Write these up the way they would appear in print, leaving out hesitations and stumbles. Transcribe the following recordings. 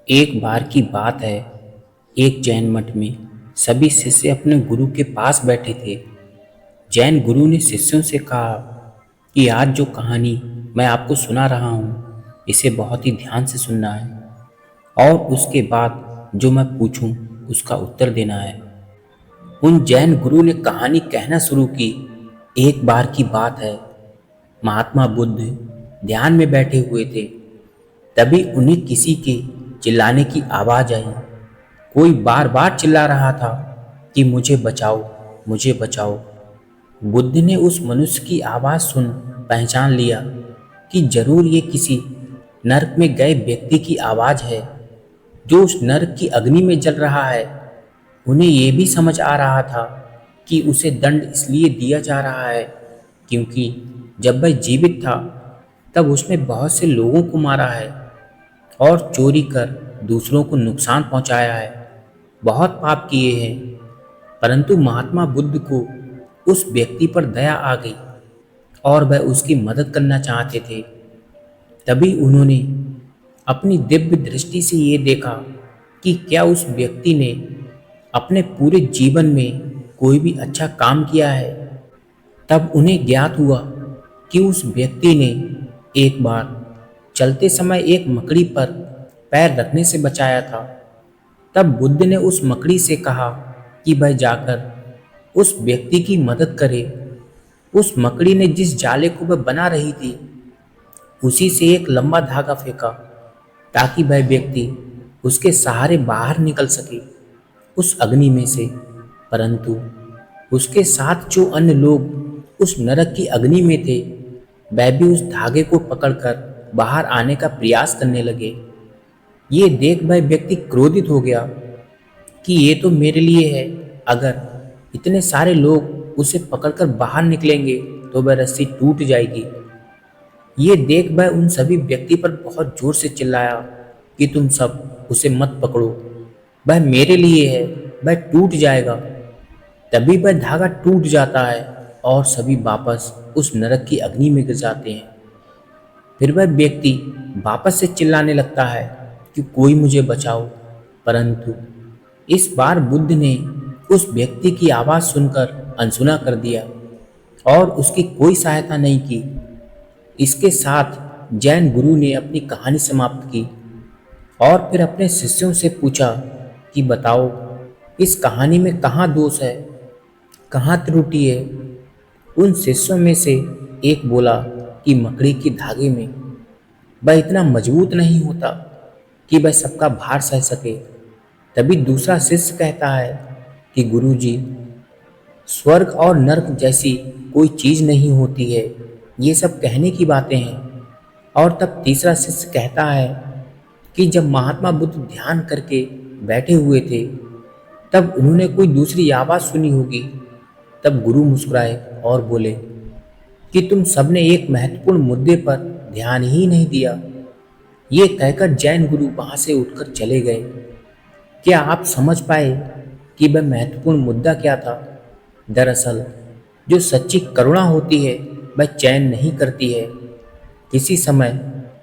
एक बार की बात है। एक जैन मठ में सभी शिष्य अपने गुरु के पास बैठे थे। जैन गुरु ने शिष्यों से कहा कि आज जो कहानी मैं आपको सुना रहा हूँ इसे बहुत ही ध्यान से सुनना है और उसके बाद जो मैं पूछूं उसका उत्तर देना है। उन जैन गुरु ने कहानी कहना शुरू की। एक बार की बात है। महात्मा बुद्ध ध्यान में बैठे हुए थे। तभी उन्हें किसी के चिल्लाने की आवाज आई। कोई बार बार चिल्ला रहा था कि मुझे बचाओ, मुझे बचाओ। बुद्ध ने उस मनुष्य की आवाज सुन पहचान लिया कि जरूर ये किसी नरक में गए व्यक्ति की आवाज है जो उस नरक की अग्नि में जल रहा है। उन्हें यह भी समझ आ रहा था कि उसे दंड इसलिए दिया जा रहा है क्योंकि जब वह जीवित था तब उसने बहुत से लोगों को मारा है और चोरी कर दूसरों को नुकसान पहुंचाया है, बहुत पाप किए हैं। परंतु महात्मा बुद्ध को उस व्यक्ति पर दया आ गई और वह उसकी मदद करना चाहते थे। तभी उन्होंने अपनी दिव्य दृष्टि से ये देखा कि क्या उस व्यक्ति ने अपने पूरे जीवन में कोई भी अच्छा काम किया है। तब उन्हें ज्ञात हुआ कि उस व्यक्ति ने एक बार चलते समय एक मकड़ी पर पैर रखने से बचाया था। तब बुद्ध ने उस मकड़ी से कहा कि वह जाकर उस व्यक्ति की मदद करे। उस मकड़ी ने जिस जाले को वह बना रही थी उसी से एक लंबा धागा फेंका ताकि वह व्यक्ति उसके सहारे बाहर निकल सके उस अग्नि में से। परंतु उसके साथ जो अन्य लोग उस नरक की अग्नि में थे वह भी उस धागे को पकड़कर बाहर आने का प्रयास करने लगे। ये देख वह व्यक्ति क्रोधित हो गया कि ये तो मेरे लिए है, अगर इतने सारे लोग उसे पकड़कर बाहर निकलेंगे तो वह रस्सी टूट जाएगी। ये देख वह उन सभी व्यक्ति पर बहुत जोर से चिल्लाया कि तुम सब उसे मत पकड़ो, वह मेरे लिए है, वह टूट जाएगा। तभी वह धागा टूट जाता है और सभी वापस उस नरक की अग्नि में गिर जाते हैं। फिर वह व्यक्ति वापस से चिल्लाने लगता है कि कोई मुझे बचाओ। परंतु इस बार बुद्ध ने उस व्यक्ति की आवाज़ सुनकर अनसुना कर दिया और उसकी कोई सहायता नहीं की। इसके साथ जैन गुरु ने अपनी कहानी समाप्त की और फिर अपने शिष्यों से पूछा कि बताओ इस कहानी में कहाँ दोष है, कहाँ त्रुटि है। उन शिष्यों में से एक बोला कि मकड़ी के धागे में। वह इतना मजबूत नहीं होता कि वह सबका भार सह सके। तभी दूसरा शिष्य कहता है कि गुरुजी, स्वर्ग और नर्क जैसी कोई चीज़ नहीं होती है, ये सब कहने की बातें हैं। और तब तीसरा शिष्य कहता है कि जब महात्मा बुद्ध ध्यान करके बैठे हुए थे तब उन्होंने कोई दूसरी आवाज़ सुनी होगी। तब गुरु मुस्कुराए और बोले कि तुम सबने एक महत्वपूर्ण मुद्दे पर ध्यान ही नहीं दिया। ये कहकर जैन गुरु वहाँ से उठकर चले गए। क्या आप समझ पाए कि वह महत्वपूर्ण मुद्दा क्या था? दरअसल जो सच्ची करुणा होती है वह चैन नहीं करती है। किसी समय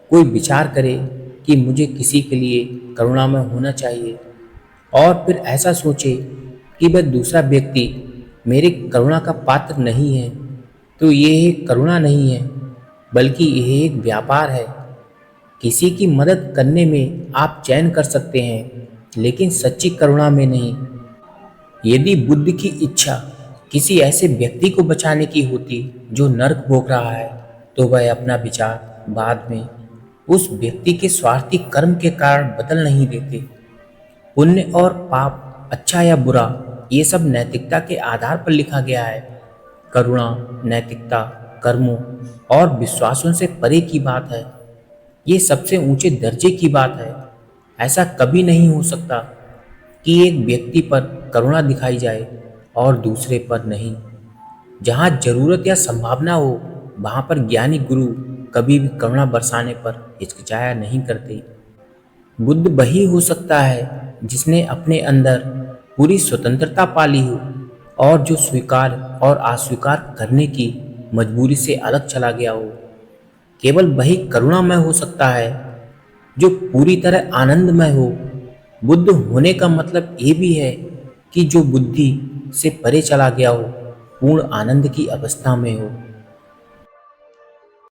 कोई विचार करे कि मुझे किसी के लिए करुणामय होना चाहिए और फिर ऐसा सोचे कि वह दूसरा व्यक्ति मेरी करुणा का पात्र नहीं है, तो ये एक करुणा नहीं है बल्कि यह एक व्यापार है। किसी की मदद करने में आप चैन कर सकते हैं लेकिन सच्ची करुणा में नहीं। यदि बुद्ध की इच्छा किसी ऐसे व्यक्ति को बचाने की होती जो नर्क भोग रहा है तो वह अपना विचार बाद में उस व्यक्ति के स्वार्थी कर्म के कारण बदल नहीं देते। पुण्य और पाप, अच्छा या बुरा, ये सब नैतिकता के आधार पर लिखा गया है। करुणा, नैतिकता, कर्मों और विश्वासों से परे की बात है। ये सबसे ऊंचे दर्जे की बात है। ऐसा कभी नहीं हो सकता कि एक व्यक्ति पर करुणा दिखाई जाए और दूसरे पर नहीं। जहाँ जरूरत या संभावना हो वहाँ पर ज्ञानी गुरु कभी भी करुणा बरसाने पर हिचकिचाया नहीं करते। बुद्ध वही हो सकता है जिसने अपने अंदर पूरी स्वतंत्रता पाली हो और जो स्वीकार और अस्वीकार करने की मजबूरी से अलग चला गया हो। केवल वही करुणामय हो सकता है जो पूरी तरह आनंदमय हो। बुद्ध होने का मतलब ये भी है कि जो बुद्धि से परे चला गया हो, पूर्ण आनंद की अवस्था में हो।